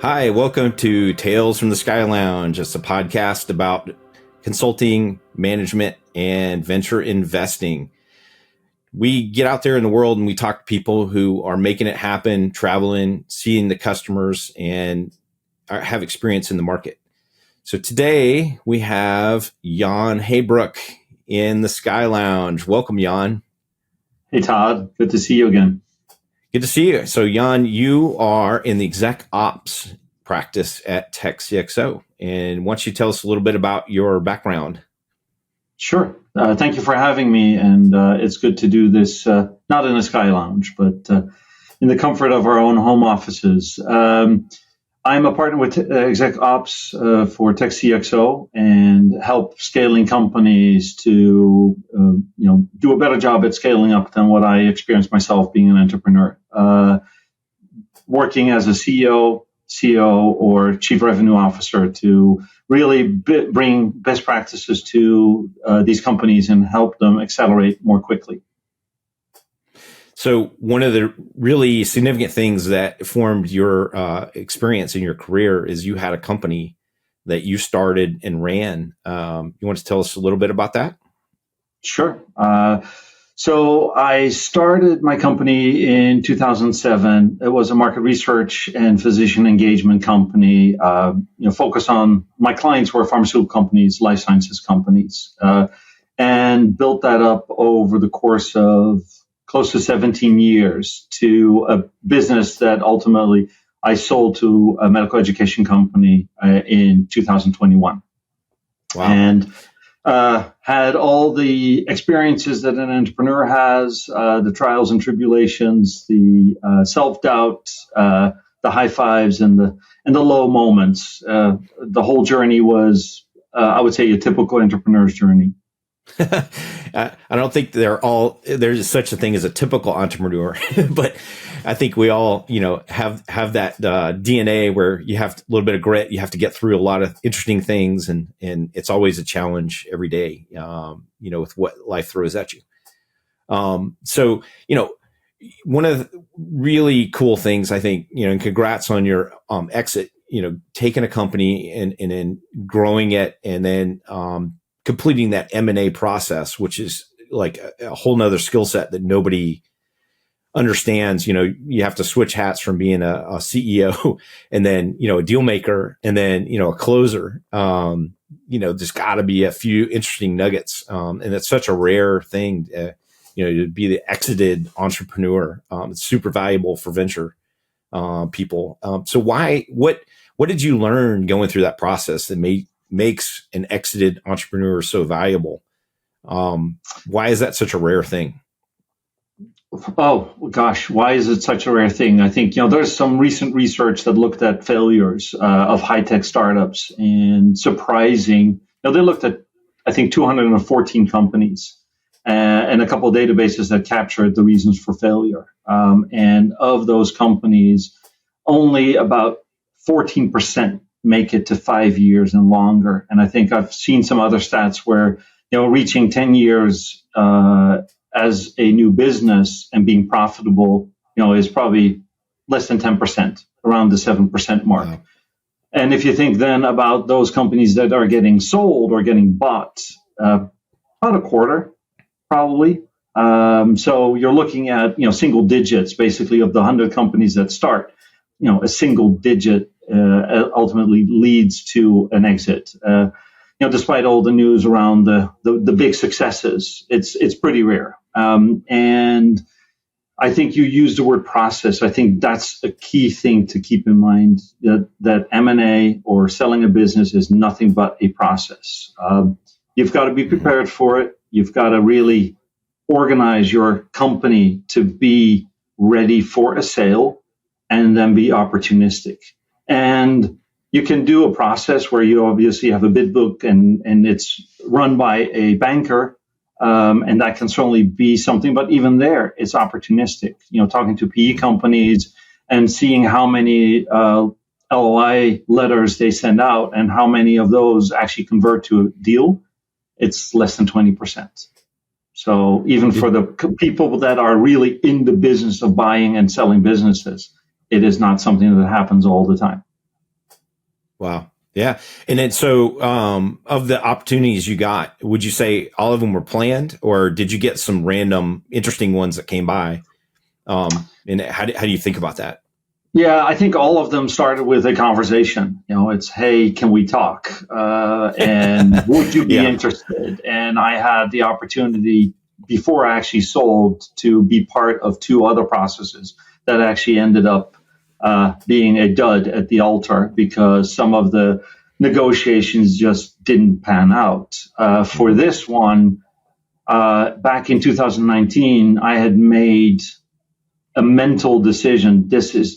Hi, welcome to Tales from the Sky Lounge. It's a podcast about consulting, management, and venture investing. We get out there in the world and we talk to people who are making it happen, traveling, seeing the customers, and have experience in the market. So today we have Jan Heybroek in the Sky Lounge. Welcome, Jan. Hey, Todd. Good to see you again. Good to see you. So, Jan, you are in the exec ops practice at TechCXO. And why don't you tell us a little bit about your background? Sure. Thank you for having me. And it's good to do this, not in a Sky Lounge, but in the comfort of our own home offices. I'm a partner with exec ops for TechCXO and help scaling companies to do a better job at scaling up than what I experienced myself being an entrepreneur. Working as a CEO, COO, or chief revenue officer to really bring best practices to these companies and help them accelerate more quickly. So one of the really significant things that formed your experience in your career is you had a company that you started and ran. You want to tell us a little bit about that? Sure. So I started my company in 2007. It was a market research and physician engagement company, focused on my clients were pharmaceutical companies, life sciences companies, and built that up over the course of close to 17 years to a business that ultimately I sold to a medical education company in 2021. Wow. And had all the experiences that an entrepreneur has, the trials and tribulations, the self-doubt, the high fives and the low moments. The whole journey was, I would say, a typical entrepreneur's journey. I don't think there's such a thing as a typical entrepreneur, but I think we all, have that DNA where you have a little bit of grit. You have to get through a lot of interesting things, and it's always a challenge every day, with what life throws at you. So, one of the really cool things I think, and congrats on your exit, taking a company and growing it, and then completing that M&A process, which is like a whole nother skill set that nobody understands. You have to switch hats from being a CEO and then, a deal maker and then, a closer. There's got to be a few interesting nuggets. And it's such a rare thing, to be the exited entrepreneur. It's super valuable for venture people. So what did you learn going through that process that makes an exited entrepreneur so valuable? Why is that such a rare thing? Oh, gosh, why is it such a rare thing? I think, there's some recent research that looked at failures of high-tech startups, and surprising. They looked at, I think, 214 companies and a couple of databases that captured the reasons for failure. And of those companies, only about 14% make it to 5 years and longer. And I think I've seen some other stats where, reaching 10 years as a new business and being profitable, is probably less than 10%, around the 7% mark. Wow. And if you think then about those companies that are getting sold or getting bought, about a quarter, probably. So you're looking at, single digits, basically, of the 100 companies that start, a single digit ultimately leads to an exit. Despite all the news around the big successes, it's pretty rare. And I think you used the word process. I think that's a key thing to keep in mind, that M&A or selling a business is nothing but a process. You've got to be prepared for it. You've got to really organize your company to be ready for a sale and then be opportunistic. And you can do a process where you obviously have a bid book and it's run by a banker, and that can certainly be something. But even there, it's opportunistic. Talking to PE companies and seeing how many LOI letters they send out and how many of those actually convert to a deal, it's less than 20%. So even for the people that are really in the business of buying and selling businesses, it is not something that happens all the time. Wow. Yeah. And then, so, of the opportunities you got, would you say all of them were planned, or did you get some random interesting ones that came by? And how do you think about that? Yeah, I think all of them started with a conversation. It's, hey, can we talk? And would you be Yeah. interested? And I had the opportunity before I actually sold to be part of two other processes that actually ended up being a dud at the altar because some of the negotiations just didn't pan out. For this one, back in 2019, I had made a mental decision.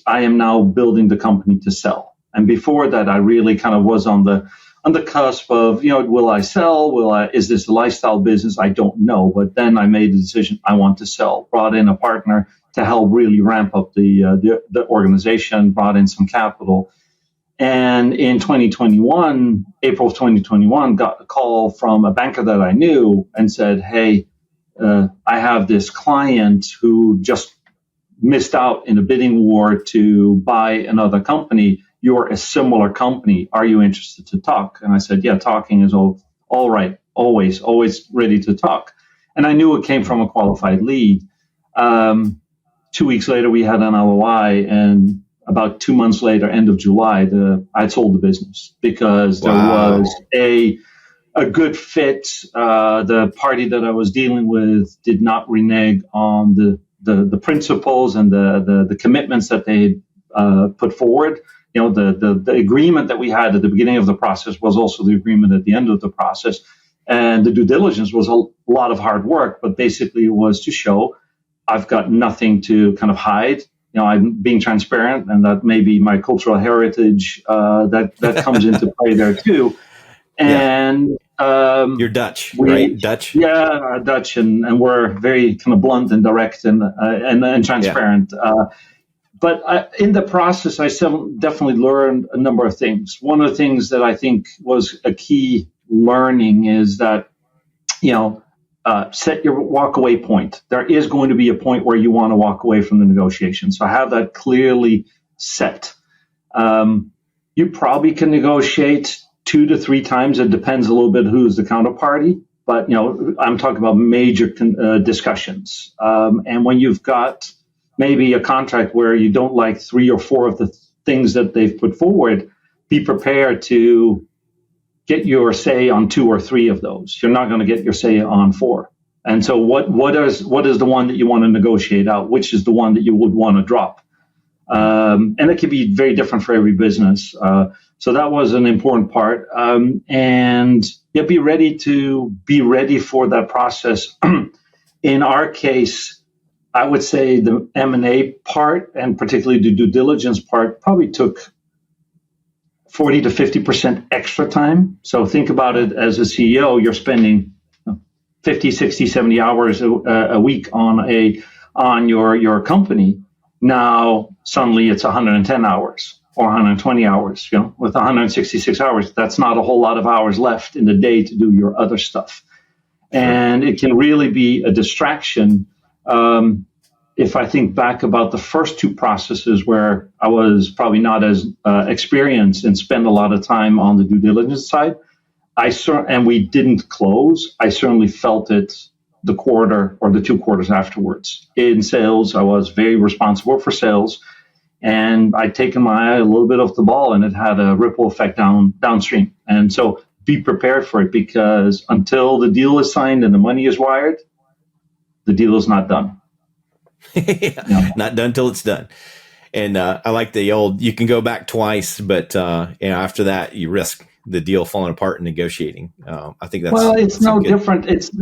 I am now building the company to sell. And before that, I really kind of was on the cusp of, will I sell? Is this a lifestyle business? I don't know. But then I made the decision I want to sell, brought in a partner to help really ramp up the organization, brought in some capital. And in 2021, April of 2021, got a call from a banker that I knew and said, hey, I have this client who just missed out in a bidding war to buy another company. You're a similar company. Are you interested to talk? And I said, yeah, talking is all right. Always ready to talk. And I knew it came from a qualified lead. 2 weeks later, we had an LOI, and about 2 months later, end of July, I'd sold the business because there was a good fit. The party that I was dealing with did not renege on the principles and the commitments that they put forward. The agreement that we had at the beginning of the process was also the agreement at the end of the process. And the due diligence was a lot of hard work, but basically it was to show I've got nothing to kind of hide. I'm being transparent, and that may be my cultural heritage that comes into play there too. And you're Dutch, right? Dutch? Yeah, Dutch, and we're very kind of blunt and direct and transparent. Yeah. But in the process, I definitely learned a number of things. One of the things that I think was a key learning is that, set your walk-away point. There is going to be a point where you want to walk away from the negotiation. So have that clearly set. You probably can negotiate 2 to 3 times. It depends a little bit who's the counterparty. But, I'm talking about major discussions. And when you've got maybe a contract where you don't like 3 or 4 of the things that they've put forward, be prepared to get your say on 2 or 3 of those. You're not going to get your say on 4. And so what is the one that you want to negotiate out? Which is the one that you would want to drop? And it can be very different for every business. So that was an important part. And be ready for that process. In our case, I would say the M&A part, and particularly the due diligence part, probably took 40 to 50% extra time. So think about it as a CEO, you're spending 50, 60, 70 hours a week on your company. Now, suddenly it's 110 hours or 120 hours. With 166 hours, that's not a whole lot of hours left in the day to do your other stuff. And it can really be a distraction. If I think back about the first 2 processes where I was probably not as experienced and spent a lot of time on the due diligence side, and we didn't close, I certainly felt it the quarter or the 2 quarters afterwards. In sales, I was very responsible for sales, and I'd taken my eye a little bit off the ball, and it had a ripple effect downstream. And so be prepared for it, because until the deal is signed and the money is wired, the deal is not done. Not done till it's done. And I like the old, you can go back twice, but after that you risk the deal falling apart in negotiating. I think it's no different. It's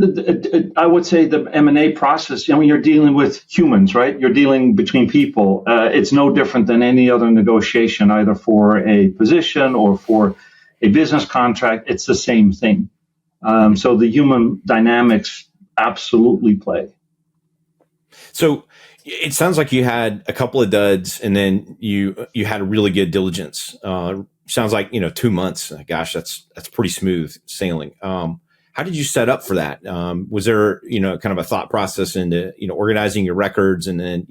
I would say the M&A process. You're dealing with humans, right? You're dealing between people. It's no different than any other negotiation, either for a position or for a business contract. It's the same thing. So the human dynamics absolutely play. So it sounds like you had a couple of duds, and then you had a really good diligence. Sounds like 2 months. Gosh, that's pretty smooth sailing. how did you set up for that? Was there, kind of a thought process into, organizing your records, and then,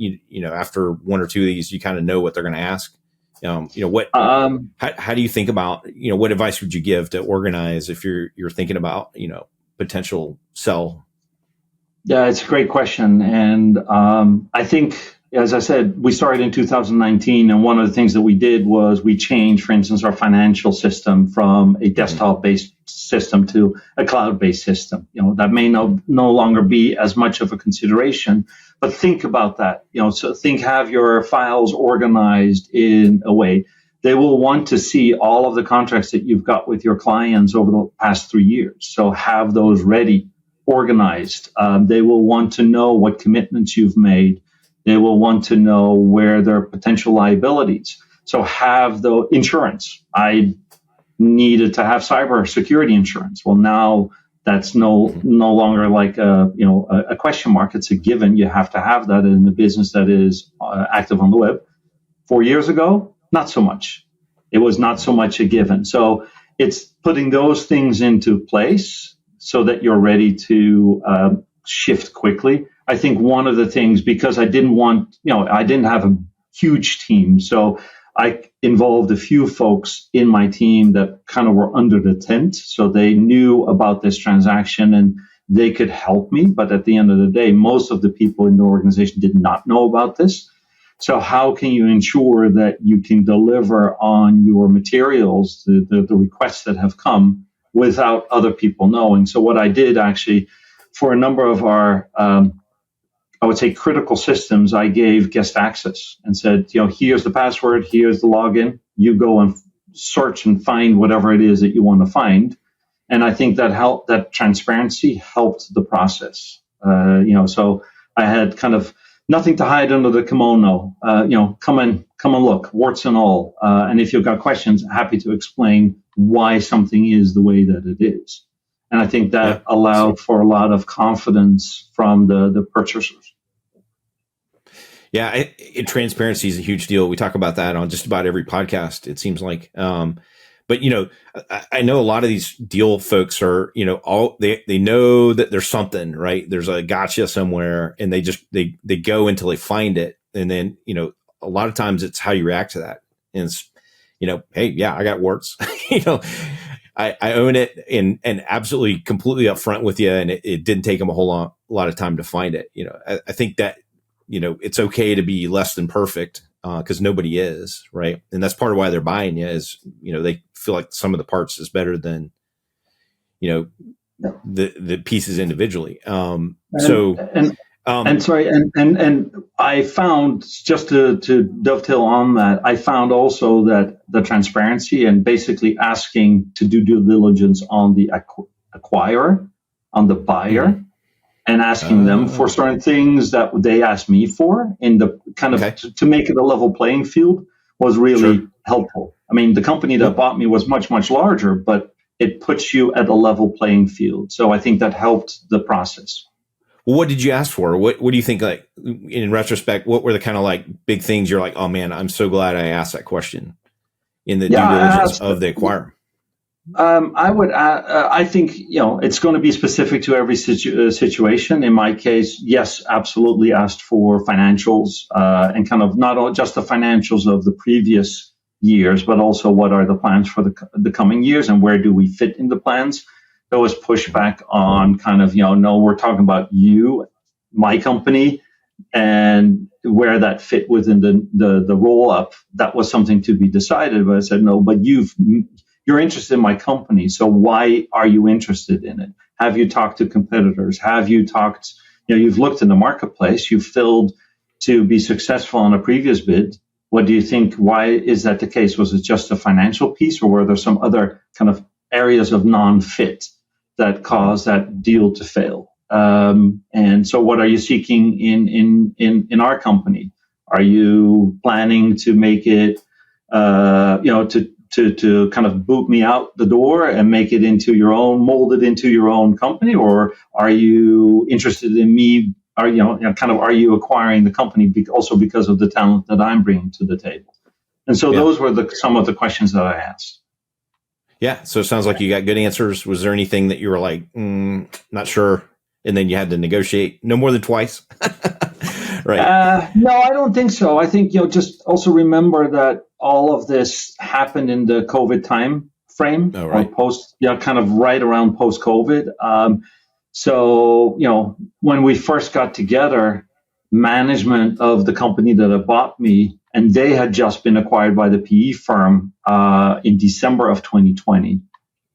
after one or two of these, you kind of know what they're going to ask? How do you think about, what advice would you give to organize if you're thinking about, potential sell? Yeah, it's a great question. And I think, as I said, we started in 2019. And one of the things that we did was we changed, for instance, our financial system from a desktop-based system to a cloud-based system. That may no longer be as much of a consideration, but think about that. So have your files organized in a way. They will want to see all of the contracts that you've got with your clients over the past 3 years. So have those ready, organized. They will want to know what commitments you've made. They will want to know where there are potential liabilities. So have the insurance. I needed to have cyber security insurance. Well, now that's no longer like a question mark. It's a given. You have to have that in a business that is active on the web. 4 years ago, not so much. It was not so much a given. So it's putting those things into place so that you're ready to shift quickly. I think one of the things, because I didn't have a huge team, so I involved a few folks in my team that kind of were under the tent, so they knew about this transaction and they could help me. But at the end of the day, most of the people in the organization did not know about this. So how can you ensure that you can deliver on your materials, the requests that have come, without other people knowing? So what I did actually for a number of our, I would say, critical systems, I gave guest access and said, here's the password, here's the login. You go and search and find whatever it is that you want to find. And I think that transparency helped the process. So I had kind of nothing to hide under the kimono. Come and look, warts and all. And if you've got questions, happy to explain why something is the way that it is. And I think that allowed for a lot of confidence from the purchasers. Yeah, transparency is a huge deal. We talk about that on just about every podcast, it seems like. But I know a lot of these deal folks are, they know that there's something, right? There's a gotcha somewhere, and they go until they find it, and then a lot of times it's how you react to that. And it's, hey, yeah, I got warts, I own it, and absolutely completely upfront with you, and it didn't take them a lot of time to find it. I think that it's okay to be less than perfect, because nobody is, right? And that's part of why they're buying you is, they feel like some of the parts is better than, the pieces individually. And I found, just to dovetail on that, I found also that the transparency and basically asking to do due diligence on the acquirer, on the buyer, and asking them for certain things that they asked me for, in the kind of to make it a level playing field, was really helpful. I mean, the company that bought me was much, much larger, but it puts you at a level playing field. So I think that helped the process. Well, what did you ask for? What do you think, like, in retrospect, what were the kind of like big things you're like, oh man, I'm so glad I asked that question in the due diligence of the acquirer? I think, it's going to be specific to every situation. In my case, yes, absolutely asked for financials, and kind of not just the financials of the previous years, but also what are the plans for the coming years and where do we fit in the plans. There was pushback on kind of, no, we're talking about you, my company, and where that fit within the roll up. That was something to be decided. But I said, no, but you're interested in my company. So why are you interested in it? Have you talked to competitors? Have you talked, you've looked in the marketplace, you've filled to be successful on a previous bid. What do you think? Why is that the case? Was it just a financial piece, or were there some other kind of areas of non-fit that caused that deal to fail? And so what are you seeking in our company? Are you planning to make it, to kind of boot me out the door and make it into your own, mold it into your own company? Or are you interested in me? Are you acquiring the company also because of the talent that I'm bringing to the table? And so those were some of the questions that I asked. Yeah. So it sounds like you got good answers. Was there anything that you were like, not sure? And then you had to negotiate no more than twice. Right. No, I don't think so. I think, just also remember that all of this happened in the COVID time frame Oh, or right. kind of right around post COVID. So, when we first got together, management of the company that had bought me, and they had just been acquired by the PE firm in December of 2020. Okay.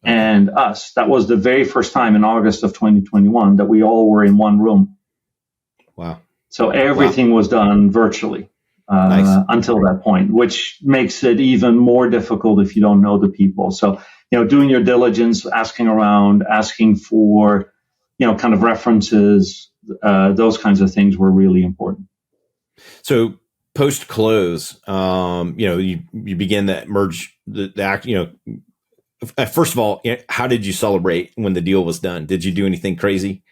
And us, that was the very first time in August of 2021 that we all were in one room. Wow. So everything was done virtually Nice. until that point, which makes it even more difficult if you don't know the people. So, doing your diligence, asking around, asking for, kind of references, those kinds of things were really important. So post close, you begin that merge, the act, first of all, how did you celebrate when the deal was done? Did you do anything crazy?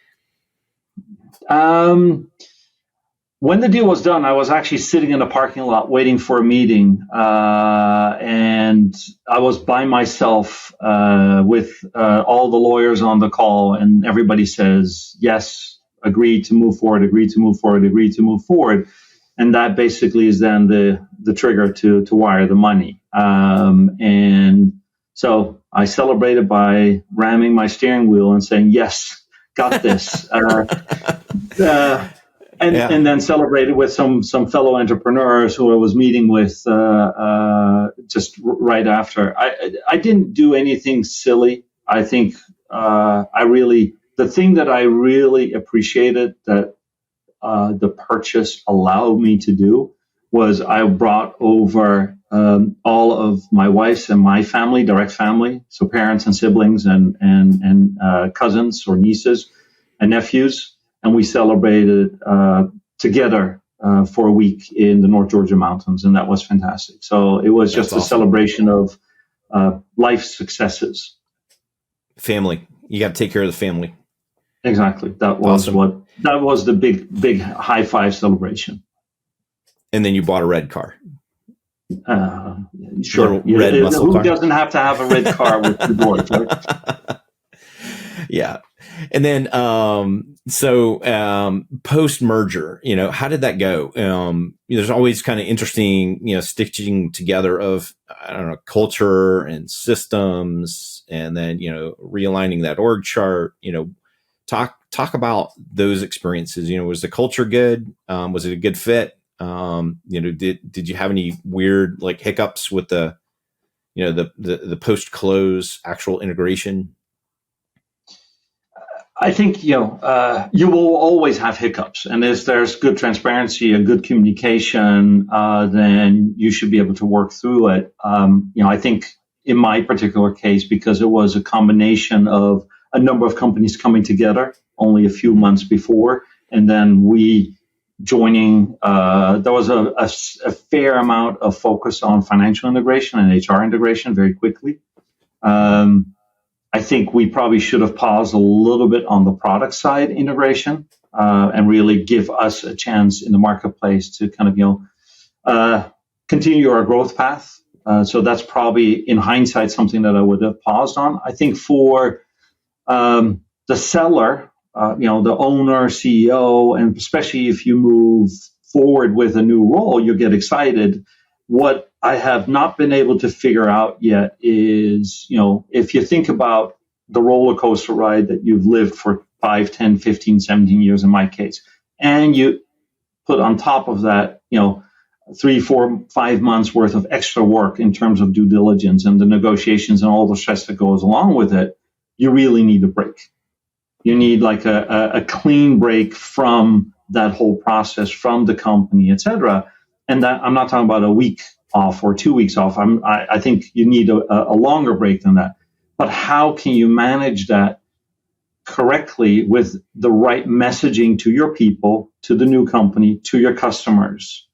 When the deal was done, I was actually sitting in a parking lot waiting for a meeting, and I was by myself with all the lawyers on the call, and everybody says, yes, agree to move forward, agree to move forward, agree to move forward. And that basically is then the trigger to wire the money. And so I celebrated by ramming my steering wheel and saying, yes, got this. And then celebrated with some fellow entrepreneurs who I was meeting with just right after. I didn't do anything silly. I think the thing that I really appreciated that the purchase allowed me to do was I brought over all of my wife's and my family, direct family, so parents and siblings and cousins or nieces and nephews. And we celebrated together for a week in the North Georgia mountains, and that was fantastic. So it was just a celebration of life successes. Family. You got to take care of the family. Exactly. That was awesome. That was the big high five celebration. And then you bought a red car. Sure. Red muscle Who car. doesn't have to have a red car with the doors, right? Yeah. And then, post merger, how did that go? There's always kind of interesting, stitching together of, I don't know, culture and systems, and then, realigning that org chart, talk about those experiences. Was the culture good? Was it a good fit? Did you have any weird like hiccups with the post close actual integration? I think you will always have hiccups, and if there's good transparency and good communication, then you should be able to work through it. I think in my particular case, because it was a combination of a number of companies coming together only a few months before, and then we joining, there was a fair amount of focus on financial integration and HR integration very quickly. I think we probably should have paused a little bit on the product side integration and really give us a chance in the marketplace to kind of, continue our growth path. So that's probably, in hindsight, something that I would have paused on. I think for the seller, the owner, CEO, and especially if you move forward with a new role, you get excited. What I have not been able to figure out yet is, if you think about the roller coaster ride that you've lived for 5, 10, 15, 17 years in my case, and you put on top of that, 3, 4, 5 months worth of extra work in terms of due diligence and the negotiations and all the stress that goes along with it, you really need a break. You need like a clean break from that whole process, from the company, et cetera. And that I'm not talking about a week off or 2 weeks off. I think you need a longer break than that. But how can you manage that correctly with the right messaging to your people, to the new company, to your customers?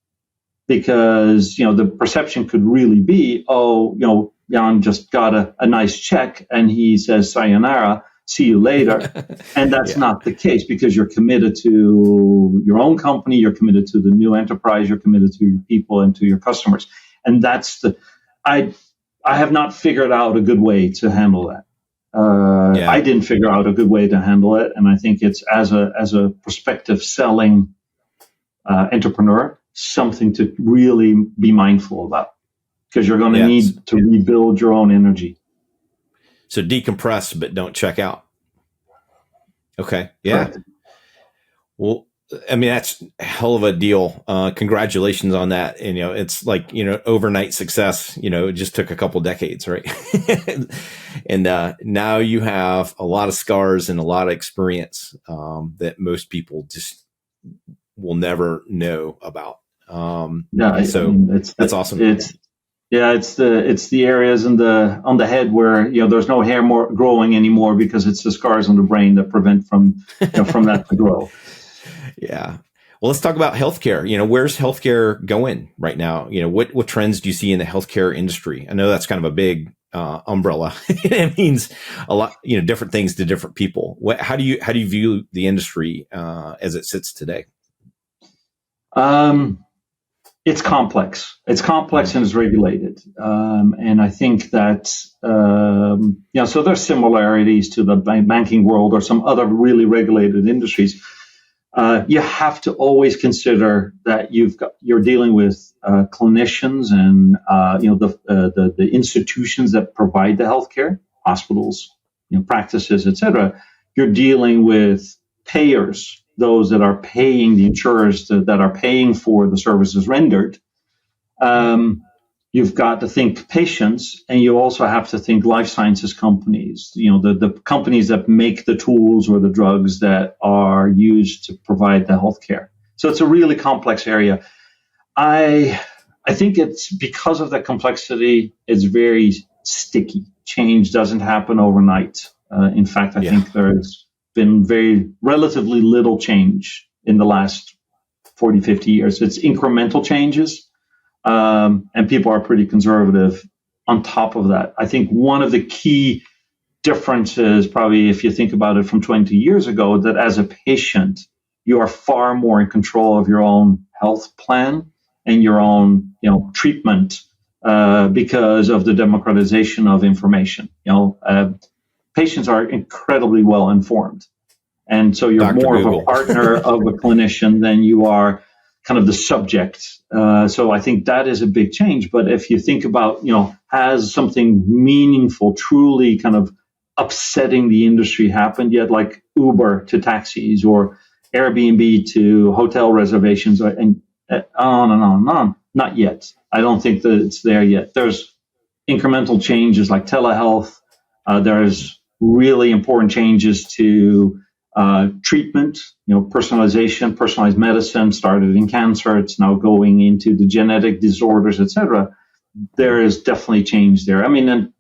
Because, the perception could really be, Jan just got a nice check and he says, sayonara, see you later. And that's not the case, because you're committed to your own company, you're committed to the new enterprise, you're committed to your people and to your customers. And that's I I have not figured out a good way to handle that. Yeah. I didn't figure out a good way to handle it, and I think it's as a prospective selling entrepreneur, something to really be mindful about, because you're going to need to rebuild your own energy. So decompress, but don't check out. Okay. Yeah. Correct. Well, I mean, that's a hell of a deal. Congratulations on that. And, it's like, overnight success, it just took a couple decades, right? And now you have a lot of scars and a lot of experience that most people just will never know about. That's awesome. It's the areas on the head where there's no hair more growing anymore, because it's the scars on the brain that prevent from that to grow. Yeah. Well, let's talk about healthcare. Where's healthcare going right now? What trends do you see in the healthcare industry? I know that's kind of a big umbrella. It means a lot, different things to different people. How do you view the industry as it sits today? It's complex. It's complex and it's regulated. And I think that, so there's similarities to the banking world or some other really regulated industries. You have to always consider that you're dealing with clinicians and the institutions that provide the healthcare, hospitals, practices, etc. You're dealing with payers, those that are paying, the insurers that are paying for the services rendered. You've got to think patients, and you also have to think life sciences companies, the companies that make the tools or the drugs that are used to provide the healthcare. So it's a really complex area. I think it's because of the complexity, it's very sticky. Change doesn't happen overnight. In fact, I think there's been relatively little change in the last 40, 50 years. It's incremental changes. And people are pretty conservative on top of that. I think one of the key differences, probably if you think about it from 20 years ago, that as a patient, you are far more in control of your own health plan and your own, treatment because of the democratization of information. Patients are incredibly well informed. And so you're Dr. more Google. of a partner of a clinician than you are kind of the subject. So I think that is a big change. But if you think about, has something meaningful, truly kind of upsetting the industry happened yet, like Uber to taxis or Airbnb to hotel reservations, and on and on and on? Not yet. I don't think that it's there yet. There's incremental changes like telehealth. There's really important changes to treatment, personalization, personalized medicine started in cancer. It's now going into the genetic disorders, etc. There is definitely change there. I mean,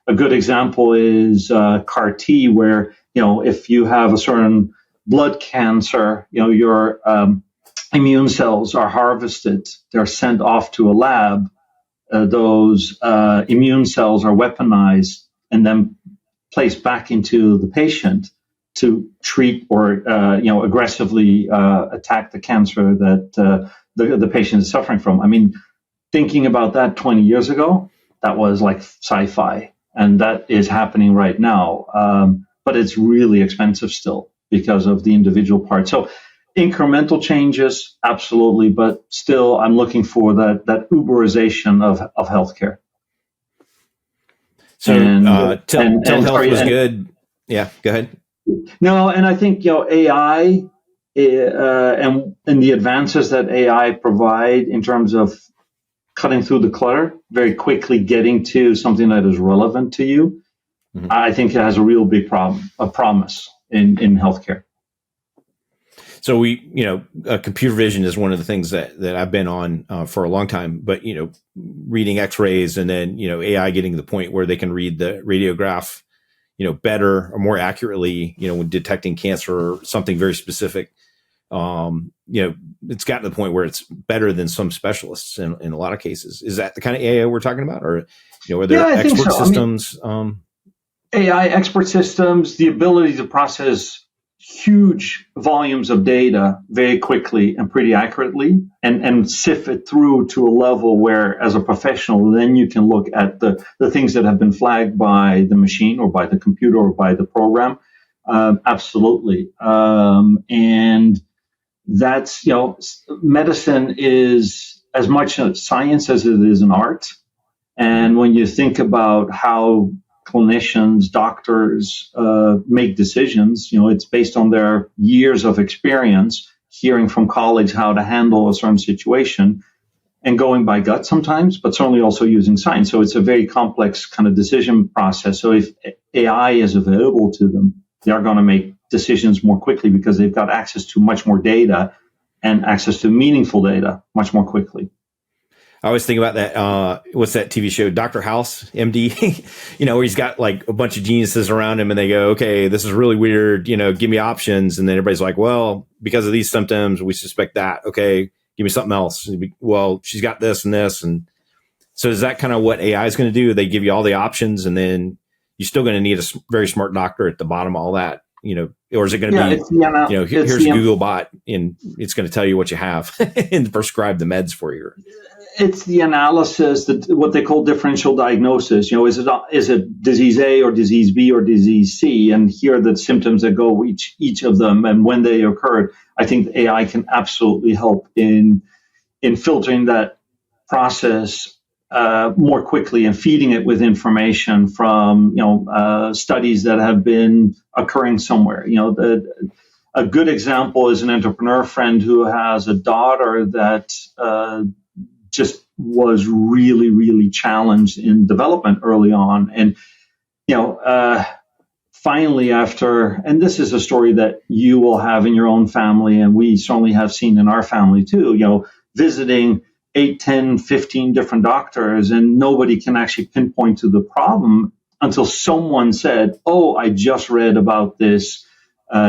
a good example is CAR T, where, if you have a certain blood cancer, your immune cells are harvested. They're sent off to a lab. Those immune cells are weaponized and then placed back into the patient to treat or aggressively attack the cancer that the patient is suffering from. I mean, thinking about that 20 years ago, that was like sci-fi, and that is happening right now. But it's really expensive still because of the individual part. So incremental changes, absolutely, but still, I'm looking for that Uberization of healthcare. So telehealth was good. Yeah, go ahead. No, and I think AI and the advances that AI provide in terms of cutting through the clutter, very quickly getting to something that is relevant to you, I think it has a real big promise in healthcare. So computer vision is one of the things that I've been on for a long time, but, reading x-rays and then, AI getting to the point where they can read the radiograph, better or more accurately, when detecting cancer or something very specific. It's gotten to the point where it's better than some specialists in a lot of cases. Is that the kind of AI we're talking about? Or, are there expert systems? AI expert systems, the ability to process huge volumes of data very quickly and pretty accurately, and sift it through to a level where, as a professional, then you can look at the things that have been flagged by the machine or by the computer or by the program. Absolutely. And that's, medicine is as much a science as it is an art. And when you think about how clinicians, doctors make decisions, it's based on their years of experience, hearing from colleagues how to handle a certain situation and going by gut sometimes, but certainly also using science. So it's a very complex kind of decision process. So if AI is available to them, they are going to make decisions more quickly because they've got access to much more data and access to meaningful data much more quickly. I always think about that. What's that TV show, Dr. House, MD? Where he's got like a bunch of geniuses around him and they go, okay, this is really weird. Give me options. And then everybody's like, well, because of these symptoms, we suspect that. Okay, give me something else. Well, she's got this and this. And so is that kind of what AI is going to do? They give you all the options and then you're still going to need a very smart doctor at the bottom of all that, or is it going to be, here's a Google bot and it's going to tell you what you have and prescribe the meds for you? It's the analysis, that what they call differential diagnosis. Is it disease A or disease B or disease C? And here are the symptoms that go with each of them and when they occurred. I think AI can absolutely help in filtering that process more quickly and feeding it with information from studies that have been occurring somewhere. A good example is an entrepreneur friend who has a daughter that just was really, really challenged in development early on. And, finally and this is a story that you will have in your own family, and we certainly have seen in our family too, visiting 8, 10, 15 different doctors, and nobody can actually pinpoint to the problem until someone said, oh, I just read about this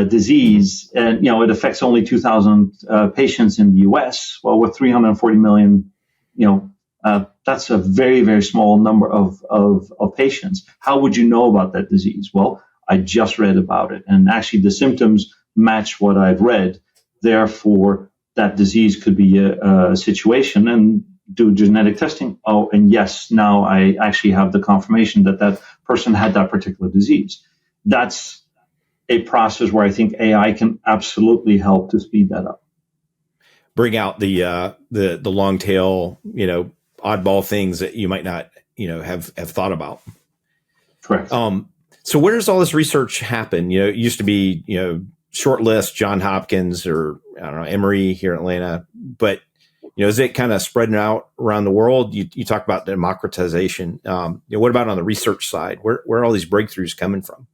disease, and, it affects only 2,000 patients in the US. Well, with 340 million, that's a very, very small number of patients. How would you know about that disease? Well, I just read about it. And actually the symptoms match what I've read. Therefore, that disease could be a situation, and do genetic testing. Oh, and yes, now I actually have the confirmation that person had that particular disease. That's a process where I think AI can absolutely help to speed that up. Bring out the long tail, oddball things that you might not, have thought about. Correct. So where does all this research happen? It used to be, short list, Johns Hopkins or I don't know, Emory here in Atlanta, but is it kind of spreading out around the world? You talk about democratization. What about on the research side? Where are all these breakthroughs coming from?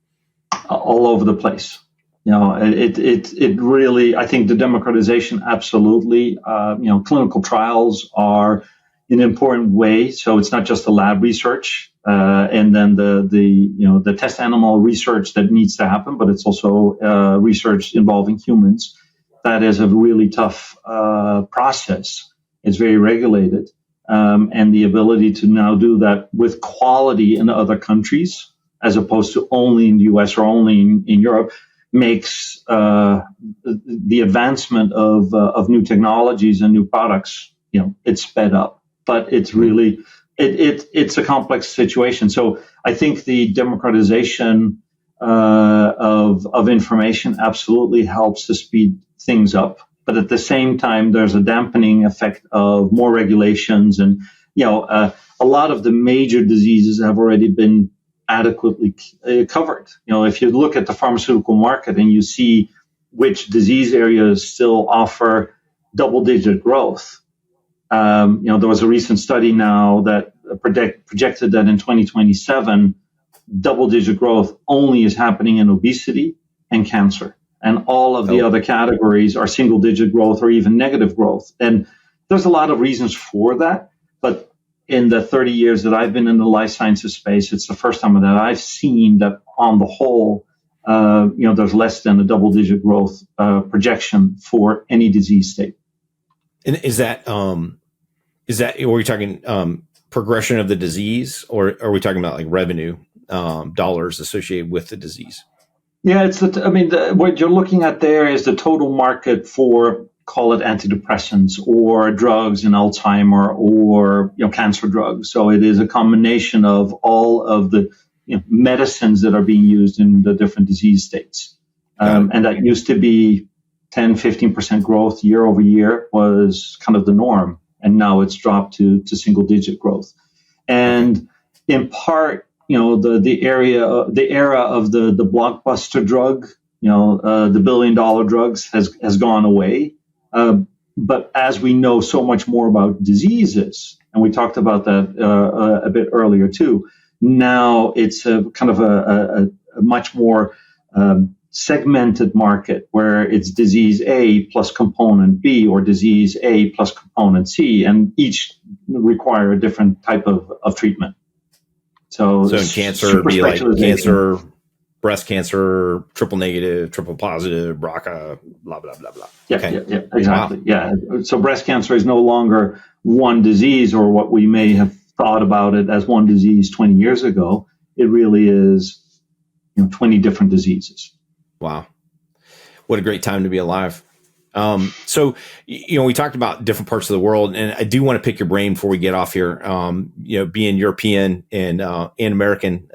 All over the place. It really, I think the democratization, absolutely. Clinical trials are an important way. So it's not just the lab research, and then the test animal research that needs to happen, but it's also research involving humans. That is a really tough process. It's very regulated, and the ability to now do that with quality in other countries, as opposed to only in the US or only in Europe, makes the advancement of new technologies and new products, it's sped up. But it's really, it's a complex situation. So I think the democratization of information absolutely helps to speed things up. But at the same time, there's a dampening effect of more regulations. And, a lot of the major diseases have already been adequately covered. If you look at the pharmaceutical market and you see which disease areas still offer double-digit growth, there was a recent study now that projected that in 2027, double-digit growth only is happening in obesity and cancer, and all of the other categories are single-digit growth or even negative growth. And there's a lot of reasons for that, but in the 30 years that I've been in the life sciences space, it's the first time that I've seen that on the whole, there's less than a double-digit growth projection for any disease state. And is that are we talking progression of the disease, or are we talking about like revenue dollars associated with the disease? Yeah, what you're looking at there is the total market for, call it antidepressants or drugs in Alzheimer or cancer drugs. So it is a combination of all of the medicines that are being used in the different disease states. And that used to be 10, 15% growth year over year was kind of the norm. And now it's dropped to single digit growth. And in part, the era of the blockbuster drug, the $1 billion drugs has gone away. But as we know so much more about diseases, and we talked about that a bit earlier too, now it's a kind of a much more segmented market where it's disease A plus component B or disease A plus component C, and each require a different type of treatment. So in cancer, it'd be like cancer, breast cancer, triple negative, triple positive, BRCA, blah, blah, blah, blah. Yeah, exactly. Wow. Yeah. So breast cancer is no longer one disease, or what we may have thought about it as one disease 20 years ago. It really is 20 different diseases. Wow. What a great time to be alive. So, we talked about different parts of the world, and I do want to pick your brain before we get off here. Being European and American,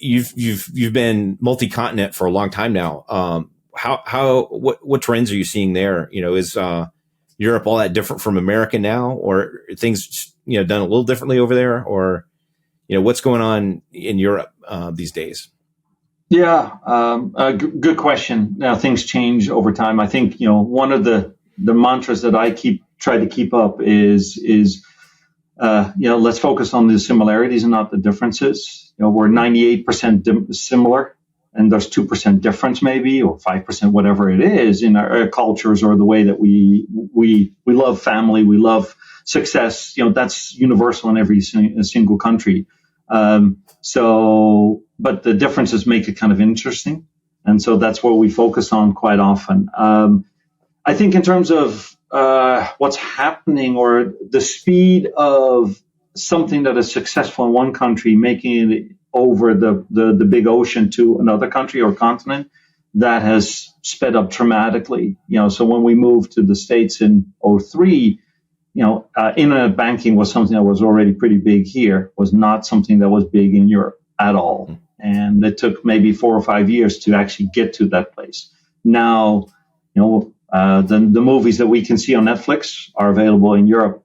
you've been multi-continent for a long time now. What trends are you seeing there? Is Europe all that different from America now, or are things done a little differently over there, or what's going on in Europe these days? Yeah, good question. Now things change over time. I think one of the mantras that I try to keep up is let's focus on the similarities and not the differences. We're 98% similar, and there's 2% difference maybe, or 5%, whatever it is, in our cultures or the way that we love family, we love success. That's universal in every single country. But the differences make it kind of interesting. And so that's what we focus on quite often. I think in terms of what's happening, or the speed of something that is successful in one country, making it over the big ocean to another country or continent, that has sped up dramatically. So when we moved to the States in 2003, internet banking was something that was already pretty big here, was not something that was big in Europe at all. And it took maybe 4 or 5 years to actually get to that place. Now, the movies that we can see on Netflix are available in Europe,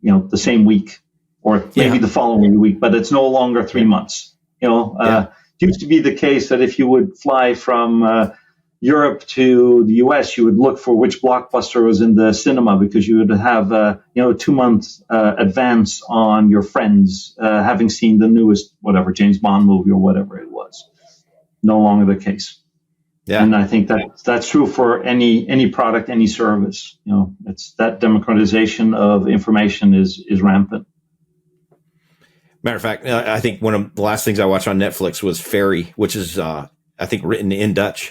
the same week or maybe the following week, but it's no longer 3 months. It used to be the case that if you would fly from Europe to the US, you would look for which blockbuster was in the cinema, because you would have a 2-month advance on your friends having seen the newest whatever James Bond movie or whatever it was. No longer the case. Yeah. And I think that's true for any product, any service. It's that democratization of information is rampant. Matter of fact, I think one of the last things I watched on Netflix was Ferry, which is I think written in Dutch.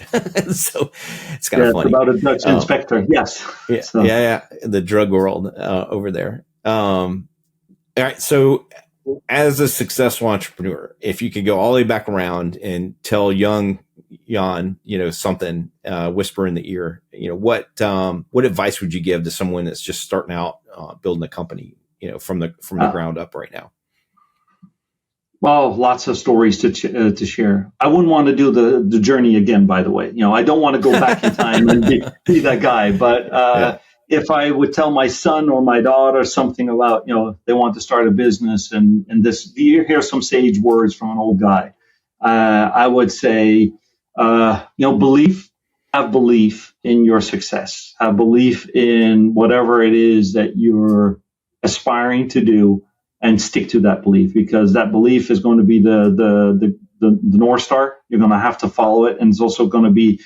So it's kind of funny. It's about a Dutch inspector. Yes. Yeah. So. Yeah. The drug world over there. All right. So as a successful entrepreneur, if you could go all the way back around and tell young Jan, something, whisper in the ear, what advice would you give to someone that's just starting out building a company, from the ground up right now? Well, lots of stories to share. I wouldn't want to do the journey again, by the way. I don't want to go back in time and be that guy. But if I would tell my son or my daughter something about, they want to start a business, and this, you hear some sage words from an old guy, I would say, have belief in your success. Have belief in whatever it is that you're aspiring to do, and stick to that belief, because that belief is going to be the North Star. You're going to have to follow it. And it's also going to be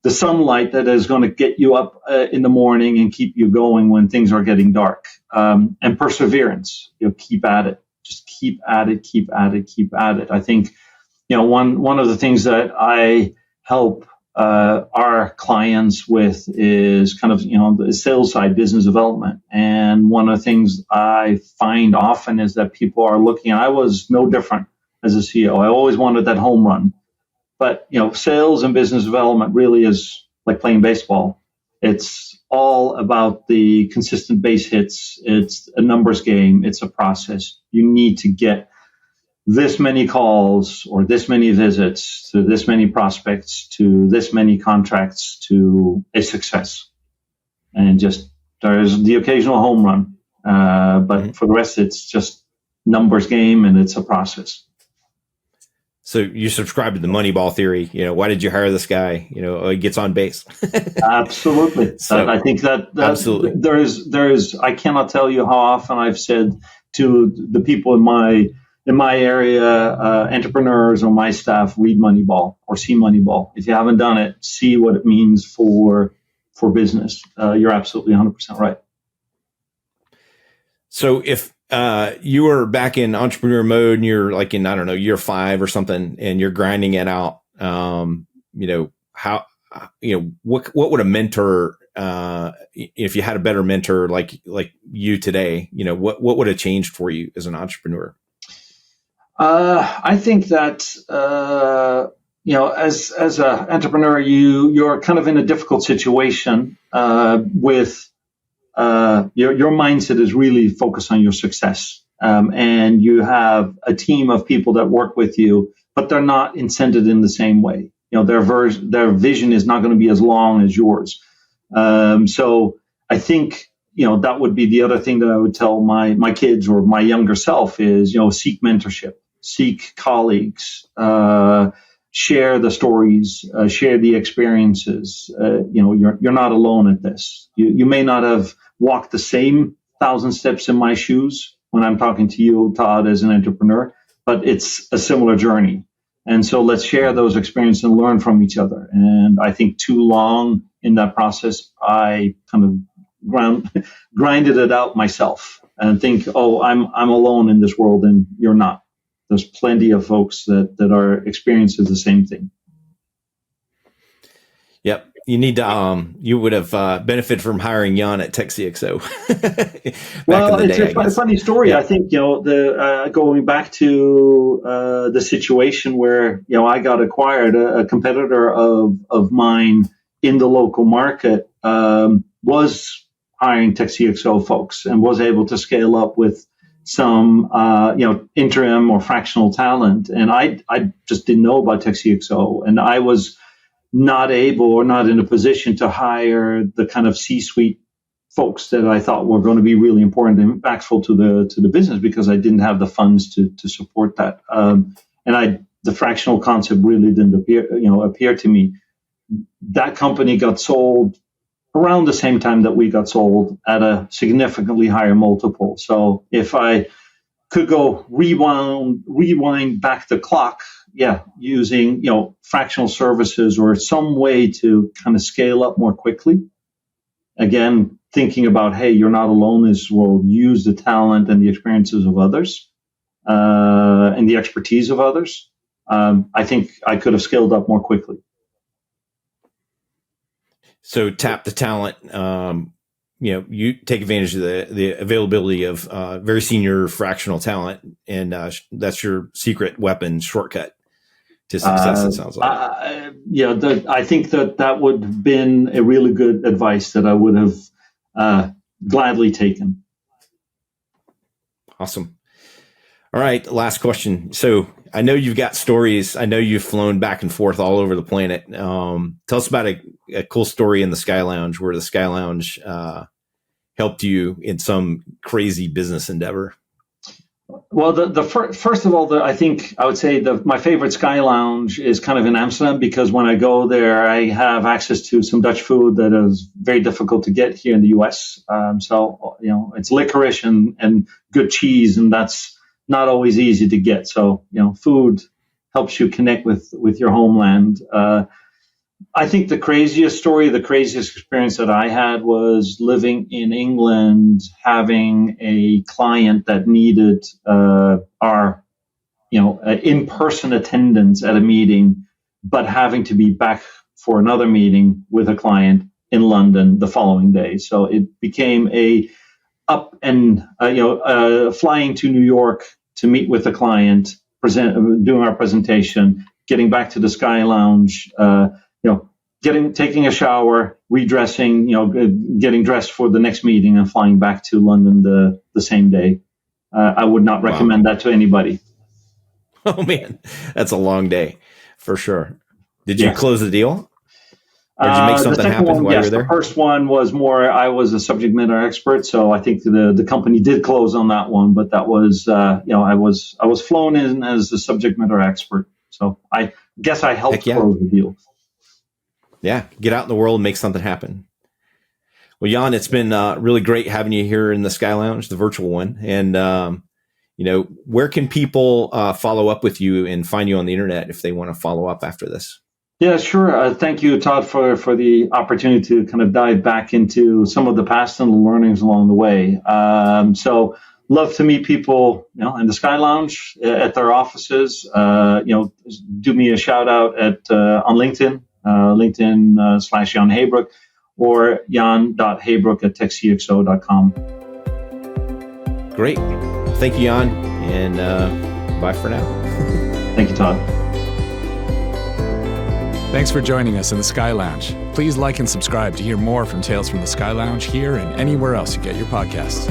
the sunlight that is going to get you up in the morning and keep you going when things are getting dark. And perseverance, keep at it. Just keep at it, keep at it, keep at it. I think, one of the things that I help our clients with is kind of, the sales side, business development. And one of the things I find often is that people are looking, I was no different as a CEO. I always wanted that home run. But, sales and business development really is like playing baseball. It's all about the consistent base hits. It's a numbers game. It's a process. You need to get this many calls or this many visits to this many prospects to this many contracts to a success. And just there's the occasional home run. But for the rest, it's just numbers game and it's a process. So you subscribe to the Moneyball theory. Why did you hire this guy? He gets on base. Absolutely. So I think that absolutely. There's I cannot tell you how often I've said to the people in my area, entrepreneurs or my staff, read Moneyball or see Moneyball. If you haven't done it, see what it means for business. You're absolutely 100% right. So if you were back in entrepreneur mode and you're like in, I don't know, year 5 or something, and you're grinding it out, what would a mentor, if you had a better mentor like you today, what would have changed for you as an entrepreneur? I think that, as an entrepreneur, you're kind of in a difficult situation, with, your mindset is really focused on your success. And you have a team of people that work with you, but they're not incented in the same way. Their vision is not going to be as long as yours. So I think, that would be the other thing that I would tell my kids or my younger self is, seek mentorship, seek colleagues, share the stories, share the experiences. You're not alone at this. You may not have walked the same 1,000 steps in my shoes when I'm talking to you, Todd, as an entrepreneur, but it's a similar journey. And so let's share those experiences and learn from each other. And I think too long in that process, I kind of grinded it out myself and think, I'm alone in this world, and you're not. There's plenty of folks that are experiencing the same thing. Yep. You need to, you would have benefited from hiring Jan at TechCXO. Well, it's a funny story. Yeah. I think, going back to the situation where, I got acquired, a competitor of mine in the local market was hiring TechCXO folks and was able to scale up with some, interim or fractional talent. And I just didn't know about TechCXO, and I was not able or not in a position to hire the kind of C-suite folks that I thought were going to be really important and impactful to the business, because I didn't have the funds to support that. The fractional concept really didn't appear to me. That company got sold around the same time that we got sold at a significantly higher multiple. So if I could go rewind back the clock, using, fractional services or some way to kind of scale up more quickly. Again, thinking about, hey, you're not alone in this world. Use the talent and the experiences of others, and the expertise of others. I think I could have scaled up more quickly. So tap the talent. You take advantage of the availability of very senior fractional talent, and that's your secret weapon shortcut to success. It sounds like. I think that would have been a really good advice that I would have gladly taken. Awesome. All right, last question. So I know you've got stories. I know you've flown back and forth all over the planet. Tell us about a cool story in the Sky Lounge, where the Sky Lounge helped you in some crazy business endeavor. Well, first of all, I think I would say my favorite Sky Lounge is kind of in Amsterdam, because when I go there, I have access to some Dutch food that is very difficult to get here in the US. So it's licorice and good cheese, and that's not always easy to get. So, food helps you connect with your homeland. I think the craziest experience that I had was living in England, having a client that needed our in-person attendance at a meeting, but having to be back for another meeting with a client in London the following day. So it became flying to New York to meet with a client, doing our presentation, getting back to the Sky Lounge, taking a shower, redressing, getting dressed for the next meeting and flying back to London the same day. I would not recommend that to anybody. Oh man, that's a long day for sure. Did you close the deal? Or did you make something happen while you were there? The first one was more, I was a subject matter expert, so I think the company did close on that one, but that was, I was flown in as a subject matter expert. So I guess I helped close the deal. Yeah, get out in the world and make something happen. Well, Jan, it's been really great having you here in the Sky Lounge, the virtual one. And, where can people follow up with you and find you on the internet if they want to follow up after this? Yeah, sure. Thank you, Todd, for the opportunity to kind of dive back into some of the past and the learnings along the way. So love to meet people, in the Sky Lounge, at their offices. Do me a shout out on LinkedIn, LinkedIn /Jan Heybroek, or jan.heybroek@techcxo.com. Great. Thank you, Jan, and bye for now. Thank you, Todd. Thanks for joining us in the Sky Lounge. Please like and subscribe to hear more from Tales from the Sky Lounge here and anywhere else you get your podcasts.